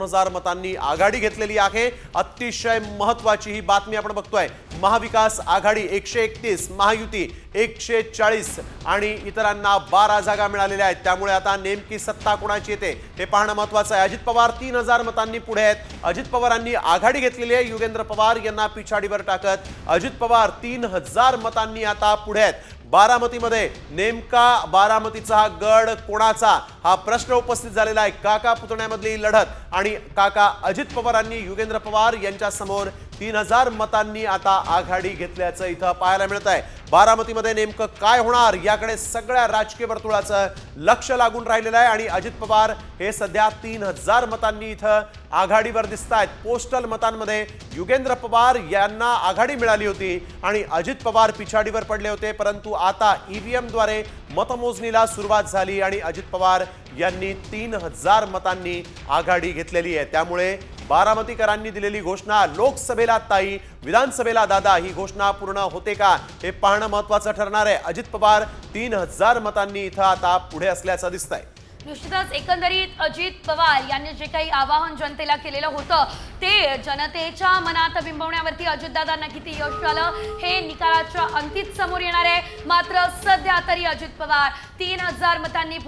2,000 मतांनी आघाडी घेतलेली आहे। अतिशय महत्त्वाची ही बातमी आपण बघतोय। महाविकास आघाडी 131, महायुती 140 आणि इतरांना 12 जागा मिळालेल्या आहेत। त्यामुळे आता नेमकी सत्ता कोणाची येते हे पाहणं महत्त्वाचं आहे। अजित पवार 3,000 मतांनी पुढे आहेत। अजित पवारांनी आघाडी घेतलेली आहे। युगेंद्र पवार यांना पिछाडीवर टाकत अजित पवार 3,000 मतांनी आता पुढे आहेत। बारामतीमध्ये नेमका बारामतीचा हा गड कोणाचा हा प्रश्न उपस्थित झालेला आहे। काका पुतण्यामधली लढत आणि काका अजित पवारांनी युगेंद्र पवार यांच्या समोर 3,000 मतांनी आता आघाडी घेतल्याचं इथं पाहायला मिळत आहे। बारामतीमध्ये नेमकं काय होणार याकडे सगळ्या राजकीय वर्तुळाचं लक्ष लागून राहिलेलं आहे आणि अजित पवार हे सध्या 3,000 मतांनी इथं आघाडीवर दिसतायत। पोस्टल मतांमध्ये युगेंद्र पवार यांना आघाडी मिळाली होती आणि अजित पवार पिछाडीवर पडले होते, परंतु आता ईव्हीएम द्वारे मतमोजणीला सुरुवात झाली आणि अजित पवार यांनी 3,000 मतांनी आघाडी घेतलेली आहे। त्यामुळे बारामतीकरांनी दिलेली घोषणा लोकसभेला ताई, विधानसभेला दादा ही घोषणा पूर्ण होते का हे पाहणं महत्त्वाचं ठरणार आहे। अजित पवार 3,000 मतांनी इथं आता पुढे असल्याचं दिसतंय। निश्चितच एकंदरीत अजित पवार यांनी जे काही आवाहन जनतेला केलेलं होतं ते जनतेच्या मनात बिंबवण्यावरती अजितदादांना किती यश आलं हे निकालाच्या अंतीत समोर येणार आहे। मात्र सध्या तरी अजित पवार 3,000 मतांनी